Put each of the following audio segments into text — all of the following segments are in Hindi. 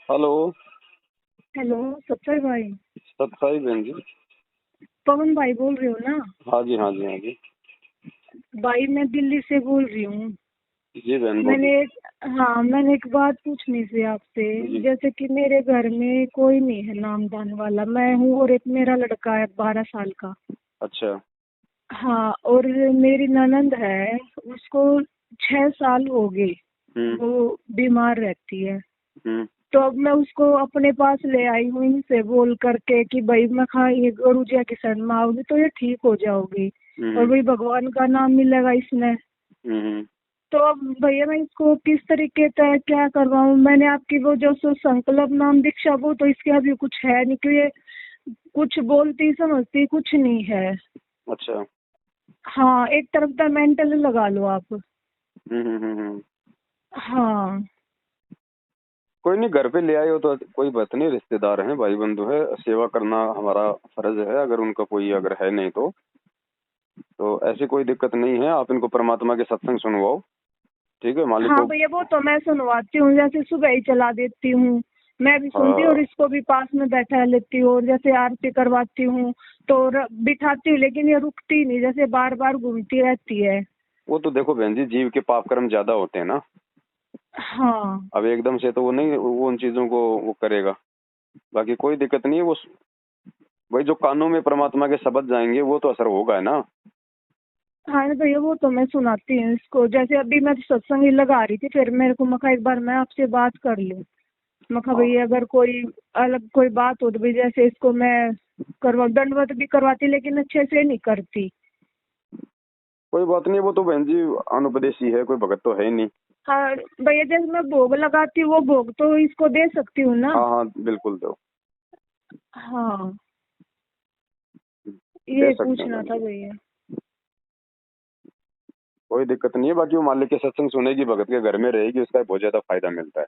हेलो। हेलो। सत्तर भाई। सत्ताई बहन जी। पवन भाई बोल रहे हो ना? हाँ जी, हाँ जी, हाँ जी। भाई मैं दिल्ली से बोल रही हूँ। जी बहन मैंने बोलिए। हाँ, मैंने एक बात पूछनी थी आपसे। जी। जैसे कि मेरे घर में कोई नहीं है नामदान वाला, मैं हूँ और एक मेरा लड़का है 12 साल का। अच्छा। हाँ, और मेरी ननंद है, उसको 6 साल हो गए, हम्म। वो बीमार रहती है। हम्म। तो अब मैं उसको अपने पास ले आई हूँ इनसे बोल करके कि भाई मैं खा ये गुरुजिया की शरण में आओगी तो ये ठीक हो जाओगी, और हम्म। भाई भगवान का नाम मिलेगा इसमें। हम्म। तो अब भैया मैं इसको किस तरीके से क्या करवाऊँ? मैंने आपकी वो जो सो संकल्प नाम दीक्षा, वो तो इसके अभी कुछ है नहीं, क्योंकि ये कुछ बोलती समझती कुछ नहीं है। अच्छा। हाँ, एक तरफ का मेंटल लगा लो आप। हम्म। हाँ। कोई नहीं, घर पे ले आए हो तो कोई बात नहीं, रिश्तेदार हैं, भाई बंधु है, सेवा करना हमारा फर्ज है। अगर उनका कोई अगर है नहीं तो ऐसी कोई दिक्कत नहीं है। आप इनको परमात्मा के सत्संग सुनवाओ। ठीक है, मालिक हाँ को। भैया, वो तो मैं सुनवाती हूँ, जैसे सुबह ही चला देती हूँ, मैं भी सुनती हूँ और हाँ, इसको भी पास में बैठा लेती हूँ, और जैसे आरती करवाती हूँ तो बिठाती हूँ, लेकिन ये रुकती नहीं, जैसे बार बार घूमती रहती है। वो तो देखो बहन जी, जीव के पाप कर्म ज्यादा होते हैं ना। हाँ। अब एकदम से तो वो नहीं, वो उन चीजों को वो करेगा। बाकी कोई दिक्कत नहीं है। वो वही जो कानों में परमात्मा के शब्द जाएंगे वो तो असर होगा है ना। हाँ ना भैया, वो तो मैं सुनाती हूँ इसको, जैसे अभी मैं सत्संग ही लगा रही थी, फिर मेरे को मखा एक बार मैं आपसे बात कर लूँ। मखा हाँ, भैया अगर कोई अलग कोई बात हो तो भाई, जैसे इसको मैं करवा दंडवत भी करवाती, लेकिन अच्छे से नहीं करती। कोई बात नहीं। वो तो बहन जी अनुपदेशी है, कोई भगत तो है ही नहीं। हाँ भैया, जैसे मैं भोग लगाती हूँ वो भोग तो इसको दे सकती हूँ ना? हाँ हाँ, बिल्कुल दो। हाँ, दे ये सकते हैं पूछना बहन था जी। भैया। कोई दिक्कत नहीं है। बाकी वो मालिक के सत्संग सुनेगी, भगत के घर में रहेगी, उसका बहुत ज्यादा फायदा मिलता है।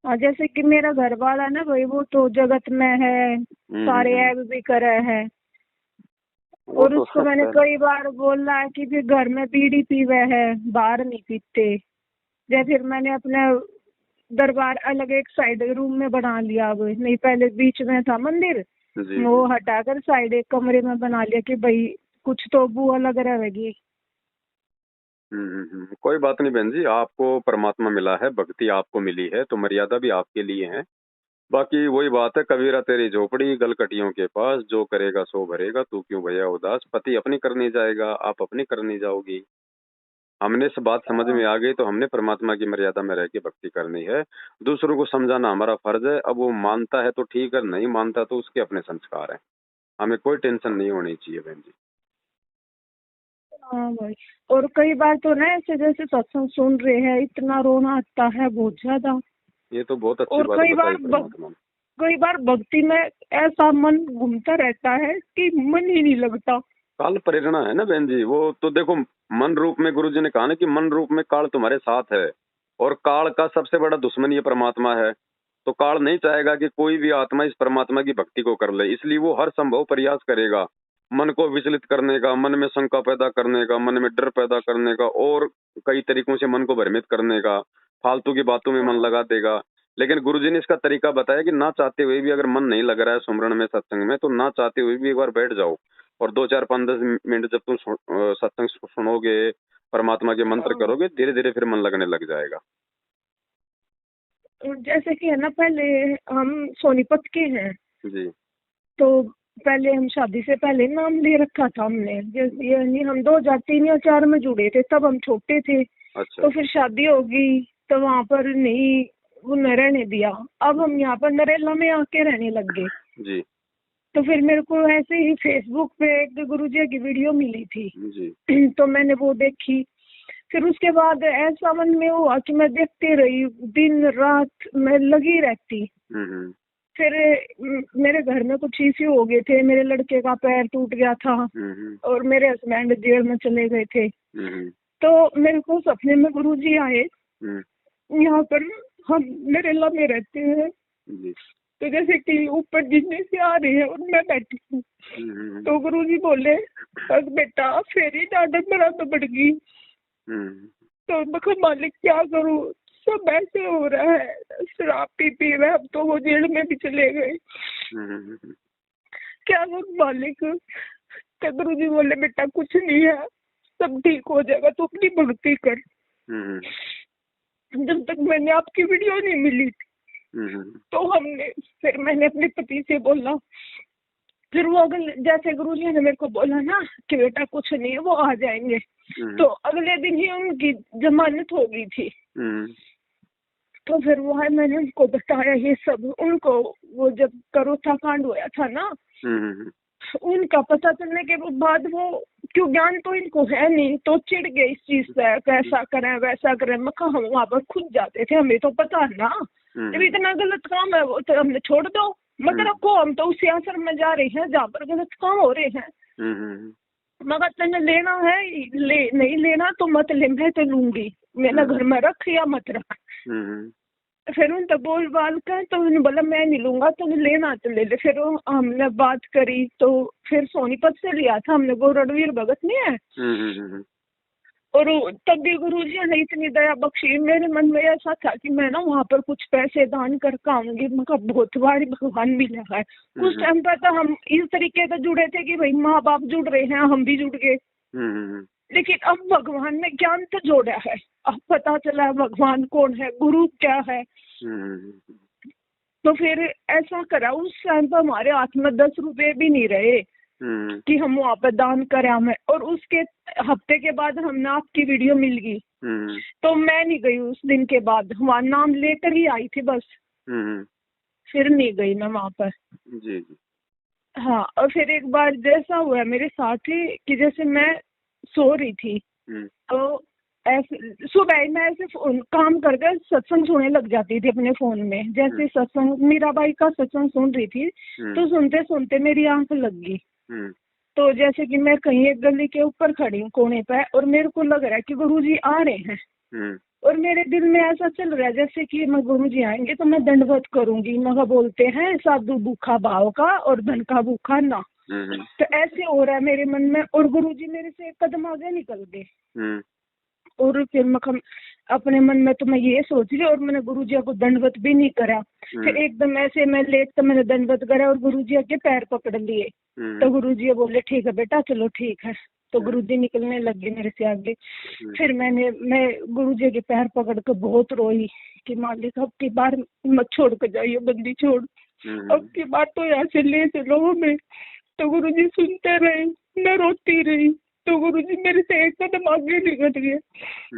हाँ, जैसे कि मेरा घर वाला ना भाई, वो तो जगत में है, सारे हम्म। ऐब भी करे है, वो और तो उसको मैंने पहले। कई बार बोला है कि फिर घर में बीड़ी पीवे है, बाहर नहीं पीते। जैसे फिर मैंने अपने दरबार अलग एक साइड रूम में बना लिया, अब नहीं, पहले बीच में था मंदिर, जी वो जी। हटाकर साइड एक कमरे में बना लिया कि भाई कुछ तो बू अलग रहेगी। कोई बात नहीं बहन जी, आपको परमात्मा मिला है, भक्ति आपको मिली है, तो मर्यादा भी आपके लिए है। बाकी वही बात है, कबीरा तेरी झोपड़ी गलकटियों के पास, जो करेगा सो भरेगा, तू क्यों भैया उदास। पति अपनी करनी जाएगा, आप अपनी करनी जाओगी। हमने इस बात समझ में आ गई तो हमने परमात्मा की मर्यादा में रह के भक्ति करनी है। दूसरों को समझाना हमारा फर्ज है। अब वो मानता है तो ठीक है, नहीं मानता तो उसके अपने संस्कार हैं। हमें कोई टेंशन नहीं होनी चाहिए बहन जी। हाँ भाई, और कई बार तो ना ऐसे जैसे सत्संग सुन रहे हैं, इतना रोना आता है बहुत ज्यादा। ये तो बहुत अच्छी और बात बताई परमात्मा ने। कई बार भक्ति में ऐसा मन घूमता रहता है कि मन ही नहीं लगता। काल प्रेरणा है ना बहन जी। वो तो देखो, मन रूप में गुरु जी ने कहा ना कि मन रूप में काल तुम्हारे साथ है। और काल का सबसे बड़ा दुश्मन ये परमात्मा है। तो काल नहीं चाहेगा कि कोई भी आत्मा इस परमात्मा की भक्ति को कर ले, इसलिए वो हर संभव प्रयास करेगा मन को विचलित करने का, मन में शंका पैदा करने का, मन में डर पैदा करने का, और कई तरीकों से मन को भ्रमित करने का। फालतू की बातों में मन लगा देगा। लेकिन गुरुजी ने इसका तरीका बताया कि ना चाहते हुए भी अगर मन नहीं लग रहा है सुमरण में, सत्संग में, तो ना चाहते हुए भी एक बार बैठ जाओ। और 2 4 5 10 मिनट जब तुम सत्संग सुनोगे, परमात्मा के मंत्र करोगे, धीरे धीरे फिर मन लगने लग जाएगा। जैसे कि है ना, पहले हम सोनीपत के हैं, जी। तो पहले हम शादी से पहले नाम ले रखा था हमने, जैसे यानी हम 2003 या 4 में जुड़े थे, तब हम छोटे थे। अच्छा। तो फिर शादी होगी तो वहाँ पर नहीं, वो न रहने दिया। अब हम यहाँ पर नरेला में आके रहने लग गए। जी तो फिर मेरे को ऐसे ही फेसबुक पे एक गुरुजी की वीडियो मिली थी, जी। तो मैंने वो देखी। फिर उसके बाद ऐसा मन में हुआ कि मैं देखती रही, दिन रात मैं लगी रहती। हम्म। फिर मेरे घर में कुछ इश्यू हो गए थे, मेरे लड़के का पैर टूट गया था, हम्म। और मेरे हस्बैंड जेल में चले गए थे। हम्म। तो मेरे को सपने में गुरुजी आए, हम्म। यहाँ पर हम नरेला में रहते हैं। जी। तो जैसे कि ऊपर गिरने से आ रहे हैं और मैं बैठी हूँ, हम्म। तो गुरुजी बोले, बस बेटा फेरी डांडक मेरा तो बढ़ गई। हम्म। तो मैं कहा, मालिक क्या करूँ? सब ऐसे हो रहा है, शराब पी रहे, अब तो वो जेल में भी चले गए। क्या वो मालिक, तो गुरु जी बोले बेटा कुछ नहीं है, सब ठीक हो जाएगा, तू अपनी भक्ति कर। जब तक मैंने आपकी वीडियो नहीं मिली थी तो फिर मैंने अपने पति से बोला, फिर वो अगले जैसे गुरु जी ने मेरे को बोला ना कि बेटा कुछ नहीं है, वो आ जाएंगे, तो अगले दिन ही उनकी जमानत हो गई थी। तो फिर वो है, मैंने उनको बताया ये सब उनको, वो जब करोथा कांड हुआ था ना, उनका पता चलने के बाद वो क्यों ज्ञान तो इनको है नहीं, तो चिढ़ गए इस चीज से, कैसा करें वैसा करें। मैं कहा हम वहाँ पर खुद जाते थे, हमें तो पता है ना, जब इतना गलत काम है वो तो हमने छोड़ दो, मगर रखो, हम तो उसी आश्रम में जा रहे हैं जहाँ पर गलत काम हो रहे हैं। मगर तेने लेना है नहीं लेना तो मत ले, मैं तो लूंगी, मेरा घर में रख या मत रख। फिर उन तक बोल बाल कर तो उन्होंने बोला मैं नहीं लूंगा, तो लेना तो ले ले। फिर हमने बात करी तो फिर सोनीपत से लिया था हमने, वो रणवीर भगत नहीं है, और तब भी गुरु जी ने इतनी दया बख्शी। मेरे मन में ऐसा था कि मैं ना वहाँ पर कुछ पैसे दान करके आऊंगी, मगर बहुत बार भगवान मिला है। उस टाइम पर तो हम इस तरीके से जुड़े थे कि भाई माँ बाप जुड़ रहे हैं, हम भी जुड़ गए। लेकिन अब भगवान ने ज्ञान तो जोड़ा है, अब पता चला भगवान कौन है, गुरु क्या है। तो फिर ऐसा करा, उस टाइम पर हमारे हाथ में 10 रुपए भी नहीं रहे कि हम वहाँ पर दान करें हमें। और उसके हफ्ते के बाद हमने आपकी वीडियो मिल गई, तो मैं नहीं गई उस दिन के बाद, वहाँ नाम लेकर ही आई थी बस, फिर नहीं गई मैं वहाँ पर। जी। हाँ, और फिर एक बार जैसा हुआ मेरे साथ ही कि जैसे मैं सो रही थी, तो ऐसे सुबह मैं ऐसे काम करके सत्संग सुनने लग जाती थी अपने फोन में। जैसे सत्संग मीराबाई का सत्संग सुन रही थी, तो सुनते सुनते मेरी आंख लग गई। तो जैसे कि मैं कहीं एक गली के ऊपर खड़ी हूँ कोने पे, और मेरे को लग रहा है कि गुरुजी आ रहे हैं, और मेरे दिल में ऐसा चल रहा है जैसे कि मैं गुरुजी आएंगे तो मैं दंडवत करूंगी। मगर बोलते हैं साधु भूखा भाव का और धन का भूखा ना, तो ऐसे हो रहा है मेरे मन में। और गुरुजी मेरे से एक कदम आगे निकल गए, और फिर मैं अपने मन में तो मैं ये सोच रही, और मैंने गुरुजी को दंडवत भी नहीं करा। फिर एकदम ऐसे मैं लेट तो मैंने दंडवत करा और गुरुजी के पैर पकड़ लिए। तो गुरुजी बोले ठीक है बेटा चलो ठीक है, तो गुरुजी निकलने लग गए मेरे से आगे। फिर मैं गुरुजी के पैर पकड़ कर बहुत रोई कि मालिक अब की बार मत छोड़ कर जाइए, बंदी छोड़, अब की बार तो यहाँ से ले चलो हमें। तो गुरुजी सुनते रहे, मैं रोती रही। तो गुरुजी मेरे से एक कदम आगे निकल गए,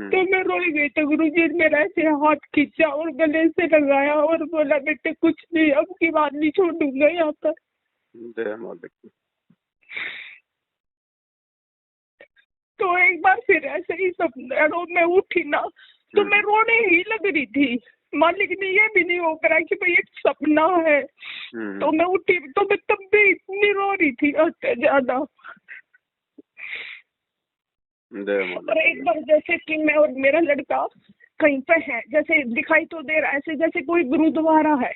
तो मैं रोई गई। तो गुरुजी ने मेरा ऐसे हाथ खींचा और गले से लगाया और बोला बेटे कुछ नहीं, अब की बात नहीं छोड़ूंगा यहाँ पर। तो एक बार फिर ऐसे ही सपना मैं उठी ना, तो मैं रोने ही लग रही थी। मालिक ने ये भी नहीं हो करा कि भाई एक सपना है। तो मैं उठी तो मैं तब भी इतनी रो रही थी ज्यादा। और एक बार जैसे कि मैं और मेरा लड़का कहीं पे है, जैसे दिखाई तो दे रहा है ऐसे जैसे कोई गुरुद्वारा है,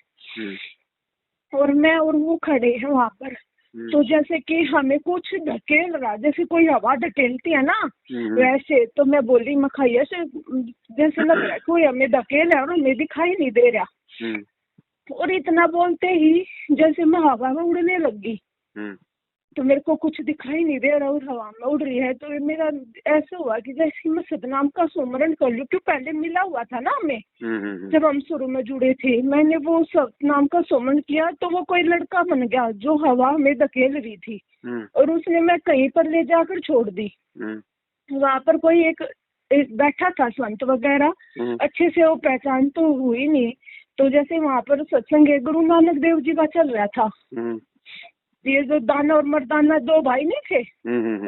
और मैं और वो खड़े हैं वहाँ पर। तो जैसे कि हमें कुछ ढकेल रहा, जैसे कोई हवा ढकेलती है ना वैसे। तो मैं बोली मखाइया से जैसे लग रहा है कोई हमें ढकेल है और हमें दिखाई नहीं दे रहा। और इतना बोलते ही जैसे मैं हवा में उड़ने लग गई, तो मेरे को कुछ दिखाई नहीं दे रहा और हवा में उड़ रही है। तो मेरा ऐसा हुआ कि जैसे मैं सतनाम का सुमरन कर लूं, क्यों पहले मिला हुआ था ना हमें जब हम शुरू में जुड़े थे। मैंने वो सतनाम का सुमरन किया तो वो कोई लड़का बन गया जो हवा में धकेल रही थी, और उसने मैं कहीं पर ले जाकर छोड़ दी। वहाँ पर कोई एक बैठा था संत वगैरह, अच्छे से वो पहचान तो हुई नहीं। तो जैसे वहाँ पर सत्संग गुरु नानक देव जी का चल रहा था, ये जो दाना और मर्दाना 2 भाई नहीं थे,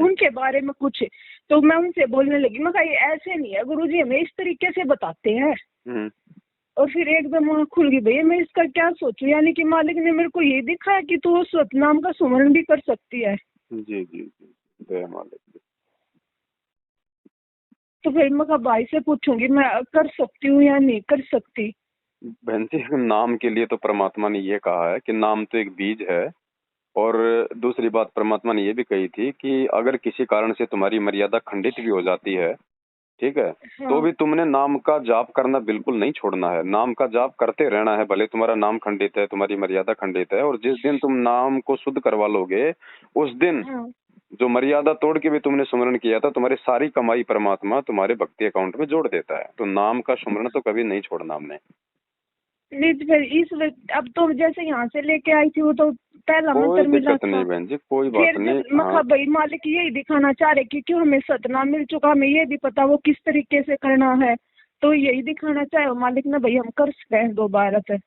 उनके बारे में कुछ। तो मैं उनसे बोलने लगी, मैं कहा ये ऐसे नहीं है, गुरुजी हमें इस तरीके से बताते हैं। और फिर एकदम वहाँ खुल गई, भैया मैं इसका क्या सोचूं, यानी कि मालिक ने मेरे को ये दिखाया कि तू सतनाम का सुमरण भी कर सकती है। जी मालिक। तो फिर मैं कहा भाई से पूछूंगी मैं कर सकती हूँ या नहीं कर सकती। बहन जी, नाम के लिए तो परमात्मा ने ये कहा है कि नाम तो एक बीज है, और दूसरी बात परमात्मा ने ये भी कही थी कि अगर किसी कारण से तुम्हारी मर्यादा खंडित भी हो जाती है ठीक है। हाँ। तो भी तुमने नाम का जाप करना बिल्कुल नहीं छोड़ना है, नाम का जाप करते रहना है, भले तुम्हारा नाम खंडित है, तुम्हारी मर्यादा खंडित है, और जिस दिन तुम नाम को शुद्ध करवा लोगे उस दिन हाँ। जो मर्यादा तोड़ के भी तुमने सुमरण किया था, तुम्हारी सारी कमाई परमात्मा तुम्हारे भक्ति अकाउंट में जोड़ देता है। तो नाम का सुमरण तो कभी नहीं छोड़ना हमने। नहीं तो फिर इस वक्त अब तो जैसे यहाँ से लेके आई थी वो तो पहला कोई मंत्र मिला दिक्कत था। नहीं बहन जी, कोई बात फिर नहीं। जब मखा भाई मालिक यही दिखाना चाह रहे कि क्यों हमें सतनाम मिल चुका, हमें ये भी पता वो किस तरीके से करना है, तो यही दिखाना चाहे मालिक ने भाई हम कर सकते हैं दोबारा से।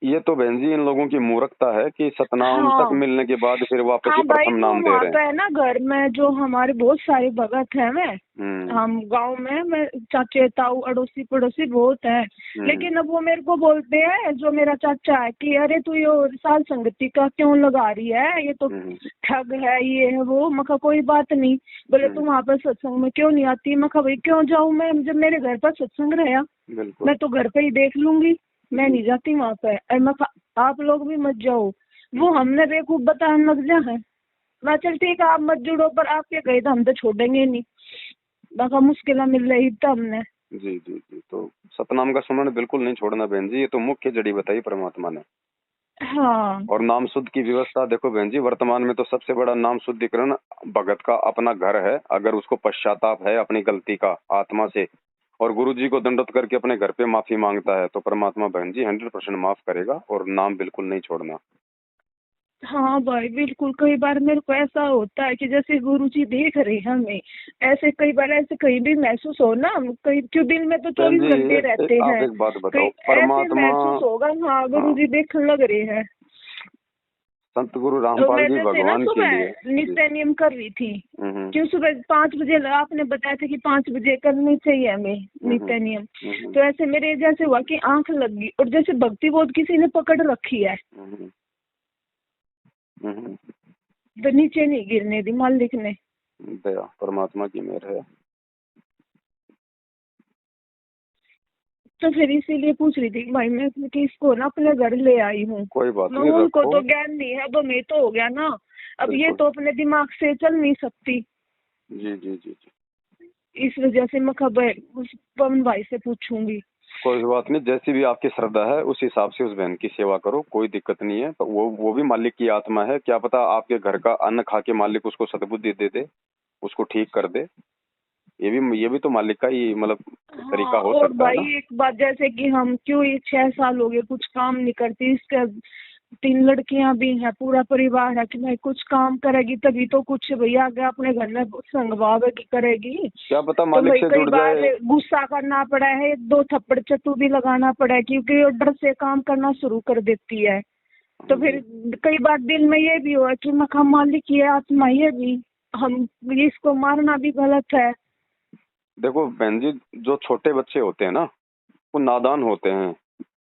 ये तो बहन जी इन लोगों की मूर्खता है कि सतनाम तक हाँ। मिलने के बाद फिर वापस हाँ ही भाई प्रथम वो नाम दे वहाँ रहे पे हैं। है ना घर में जो हमारे बहुत सारे भगत है मैं हम्म। हम गांव में मैं चाचे ताऊ अड़ोसी पड़ोसी बहुत है, लेकिन अब वो मेरे को बोलते हैं जो मेरा चाचा है कि अरे तू ये साल संगति का क्यों लगा रही है, ये तो ठग है ये है वो। मखा कोई बात नहीं, बोले तू वहाँ पर सत्संग में क्यों नहीं आती। मखा भाई क्यों जाऊँ मैं, जब मेरे घर पर सत्संग रहा मैं तो घर पे ही देख लूंगी, मैं नहीं जाती वहाँ पे। और मखा आप लोग भी मत जाओ, वो हमने बेवकूफ बताया नगजा है। मैं चल ठीक है आप मत जुड़ो, पर आपके गए तो हम तो छोड़ेंगे नहीं, बाका मुश्किल मिल रही तो हमने। जी जी जी। तो सतनाम का सुमरण बिल्कुल नहीं छोड़ना बहन जी, ये तो मुख्य जड़ी बताई परमात्मा ने। हाँ। और नाम शुद्ध की व्यवस्था देखो बहन जी, वर्तमान में तो सबसे बड़ा नाम शुद्धिकरण भगत का अपना घर है। अगर उसको पश्चाताप है अपनी गलती का आत्मा से और गुरु जी को दंडवत करके अपने घर पे माफी मांगता है तो परमात्मा बहन जी 100% माफ करेगा, और नाम बिल्कुल नहीं छोड़ना। हाँ भाई बिल्कुल, कई बार मेरे को ऐसा होता है कि जैसे गुरु जी देख रहे हैं हमें, ऐसे कई बार ऐसे कहीं भी महसूस हो ना, कहीं क्यों दिन में तो बहन 24 जी घंटे रहते आप हैं, एक बात कहीं बताओ, ऐसे परमात्मा महसूस होगा हाँ गुरु जी देखने लग रहे हैं। संत गुरु तो रामपाल मैं जी जैसे ना भगवान के लिए सुबह नित्य नियम कर रही थी, हम्म। क्यों सुबह 5 बजे आपने बताया था कि 5 बजे करनी चाहिए हमें नित्य नियम। तो ऐसे मेरे जैसे हुआ कि आंख लग गई और जैसे भक्ति बोध किसी ने पकड़ रखी है, तो नीचे नहीं गिरने दी मालिक ने। दया परमात्मा की मेहर है। तो फिर इसीलिए पूछ रही थी भाई मैं कि इसको ना अपने घर ले आई हूँ। कोई बात मैं नहीं, उनको रखो। तो ज्ञान नहीं है, अब मैं तो हो गया ना, अब ये बिल्कुल। तो अपने दिमाग से चल नहीं सकती। जी जी जी जी। इस वजह से मैं खबर उस पवन भाई से पूछूंगी। कोई बात नहीं, जैसी भी आपकी श्रद्धा है उस हिसाब से उस बहन की सेवा करो, कोई दिक्कत नहीं है। तो वो भी मालिक की आत्मा है, क्या पता आपके घर का अन्न खा के मालिक उसको सद्बुद्धि दे दे, उसको ठीक कर दे। ये भी तो मालिक का ही मतलब तरीका हाँ हो और सकता है भाई ना। एक बात, जैसे कि हम क्यों ये 6 साल हो गए कुछ काम नहीं करती, इसके 3 लड़कियां भी हैं, पूरा परिवार है कि मैं कुछ काम करेगी तभी तो कुछ भैया आगे अपने घर में संगवावे की करेगी। क्या पता तो मालिक भाई से कई जुड़ बार जाए। गुस्सा करना पड़ा है, 2 थप्पड़ चट्टू भी लगाना पड़ा है क्योंकि वो डर से काम करना शुरू कर देती है। तो फिर कई बार दिल में ये भी हुआ कि मखा मालिक ये आत्मा ये भी हम इसको मारना भी गलत है। देखो बहन जी, जो छोटे बच्चे होते हैं ना वो नादान होते हैं,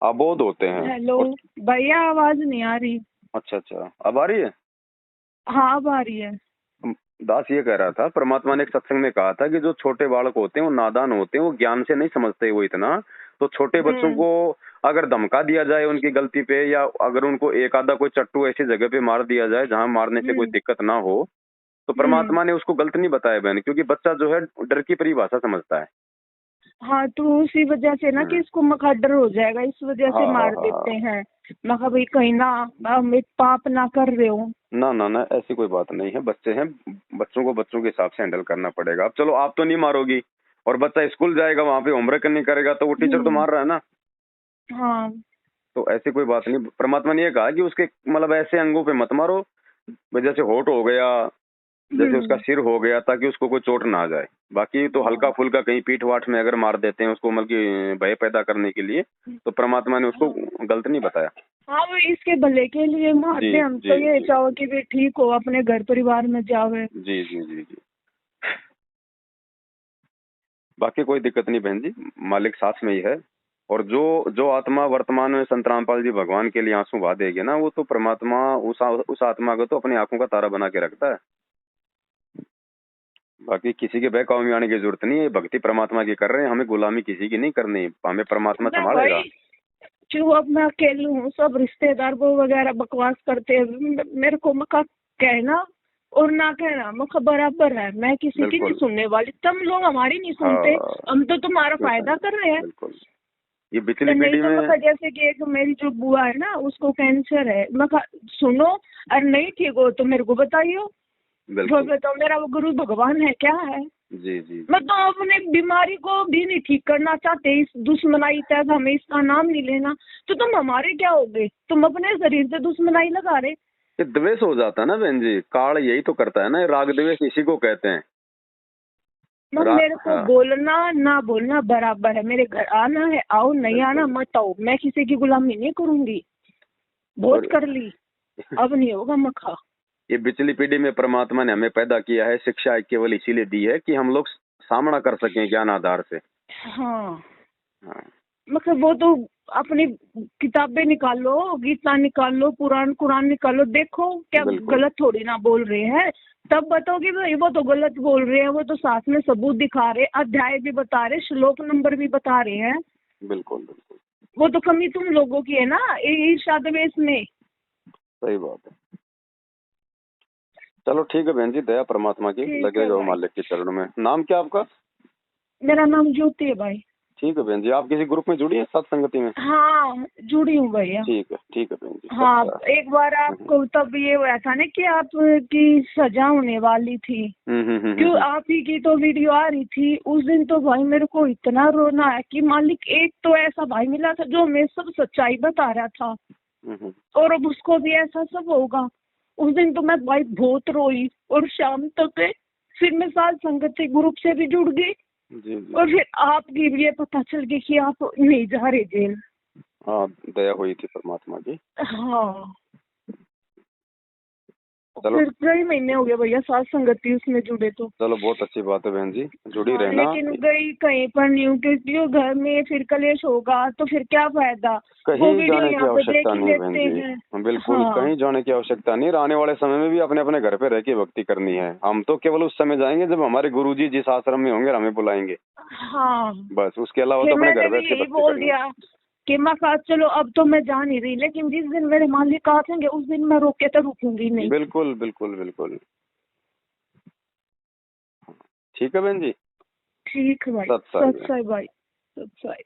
अबोध होते हैं। हेलो और भैया आवाज नहीं आ रही। अच्छा अच्छा, अब आ रही है। हाँ अब आ रही है। दास ये कह रहा था, परमात्मा ने एक सत्संग में कहा था कि जो छोटे बालक होते हैं वो नादान होते हैं, वो ज्ञान से नहीं समझते वो इतना। तो छोटे बच्चों को अगर धमका दिया जाए उनकी गलती पे, या अगर उनको एक आधा कोई चट्टू ऐसी जगह पे मार दिया जाए जहां मारने से कोई दिक्कत ना हो, तो परमात्मा ने उसको गलत नहीं बताया बहन, क्योंकि बच्चा जो है डर की परिभाषा समझता है। हाँ तो उसी वजह से ना कि इसको मखा डर हो जाएगा, इस वजह से हाँ हाँ मार हाँ देते हाँ। हैं। मखा भाई कहीं ना हम एक पाप ना कर रहे हो। ना ना ना, ऐसी कोई बात नहीं है, बच्चे हैं, बच्चों को बच्चों के हिसाब से हैंडल करना पड़ेगा। अब चलो आप तो नहीं मारोगी, और बच्चा स्कूल जाएगा वहां पे होमवर्क नहीं करेगा तो वो टीचर तो मार रहा है ना। हाँ। तो ऐसी कोई बात नहीं, परमात्मा ने ये कहा कि उसके मतलब ऐसे अंगों पे मत मारो, जैसे होठ हो गया, जैसे उसका सिर हो गया, ताकि उसको कोई चोट ना आ जाए। बाकी तो हल्का फुल्का कहीं पीठ वाठ में अगर मार देते हैं उसको, मतलब कि भय पैदा करने के लिए, तो परमात्मा ने उसको गलत नहीं बताया। हाँ वो इसके भले के लिए मारते, हम तो ये चाहो कि वे ठीक हो अपने घर परिवार में जावे। जी जी जी जी। बाकी कोई दिक्कत नहीं बहन जी, मालिक साथ में ही है। और जो जो आत्मा वर्तमान में संत रामपाल जी भगवान के लिए आंसू बहा देगी ना, वो तो परमात्मा उस आत्मा को तो अपनी आंखों का तारा बना के रखता है। बाकी किसी के बहकावे में आने की जरूरत नहीं है, भक्ति परमात्मा की कर रहे हैं, हमें गुलामी किसी की नहीं करनी, हमें परमात्मा ना संभालेगा। भाई क्यों अब मैं अकेली हूँ, सब रिश्तेदार वो वगैरह बकवास करते हैं, मेरे को मका कहना और ना कहना मुख बराबर है, मैं किसी की नहीं सुनने वाली, तुम लोग हमारी नहीं सुनते। हम तो तुम्हारा फायदा कर रहे हैं। ये पिछली पीढ़ी में जैसे कि एक मेरी जो बुआ है ना, उसको कैंसर है, मैं सुनो और नहीं ठीक हो तो मेरे को बताइयो, जो बताओ मेरा वो गुरु भगवान है क्या है। जी जी। मैं तो अपने बीमारी को भी नहीं ठीक करना चाहते, इस दुश्मनाई तक हमें इसका नाम नहीं लेना, तो तुम हमारे क्या हो गए, तुम अपने शरीर से दुश्मनाई लगा रहे। ये द्वेष हो जाता है ना बहन जी, काल यही तो करता है ना, राग द्वेष इसी को कहते हैं। मेरे को बोलना ना बोलना बराबर है, मेरे घर आना है आओ, नहीं आना मत आओ, मैं किसी की गुलामी नहीं करूंगी, बहुत कर ली, अब नहीं होगा मखा। ये पिछली पीढ़ी में परमात्मा ने हमें पैदा किया है, शिक्षा केवल इसीलिए दी है कि हम लोग सामना कर सकें ज्ञान आधार से। हाँ मतलब वो तो अपनी किताबें निकालो, गीता निकालो, पुराण कुरान निकालो, देखो क्या गलत थोड़ी ना बोल रहे हैं, तब बताओगे भाई वो तो गलत बोल रहे हैं, वो तो साथ में सबूत दिखा रहे, अध्याय भी बता रहे, श्लोक नंबर भी बता रहे हैं। बिल्कुल बिल्कुल, वो तो कमी तुम लोगों की है ना ईर्ष्या द्वेष में। सही बात है। चलो ठीक है बहन जी, दया परमात्मा की, लगे रहो मालिक के चरणों में। नाम क्या आपका? मेरा नाम ज्योति है भाई। ठीक है बहन जी, आप किसी ग्रुप में जुड़ी है सत्संगति में? हाँ जुड़ी हूँ भैया। ठीक है बहन जी। हाँ एक बार आपको तब ये हुआ था ना कि आपकी सजा होने वाली थी, क्यों आप ही की तो वीडियो आ रही थी उस दिन, तो भाई मेरे को इतना रोना है कि मालिक एक तो ऐसा भाई मिला था जो हमें सब सच्चाई बता रहा था, और अब उसको भी ऐसा सब होगा। उस दिन तो मैं भाई बहुत रोई, और शाम तक फिर मैं साथ संगति ग्रुप से भी जुड़ गई। जी। और फिर आपकी भी ये पता चल गया कि आप नहीं जा रहे जेल। हाँ दया हुई थी परमात्मा की। हाँ फिर कई महीने हो गए भैया साथ संगति उसमें जुड़े तो। चलो बहुत अच्छी बात है बहन जी, जुड़ी रहना। लेकिन गई कहीं पर नहीं हूँ, क्योंकि घर में फिर कलेश होगा तो फिर क्या फायदा, कहीं जाने की आवश्यकता नहीं बहन जी, बिल्कुल कहीं जाने की आवश्यकता नहीं। आने वाले समय में भी अपने अपने घर पे रह के भक्ति करनी है। हम तो केवल उस समय जाएंगे जब हमारे गुरुजी जिस आश्रम में होंगे हमें बुलाएंगे। हाँ बस, उसके अलावा तो अपने घर बैठ के बोल दिया कि मैं साथ चलो, अब तो मैं जा नहीं रही, लेकिन जिस दिन मेरे मालिक आएंगे उस दिन मैं रोक के तो रुकूंगी नहीं। बिल्कुल बिल्कुल बिल्कुल। ठीक है बहन जी। ठीक है भाई, सत्साई भाई, सत्साई।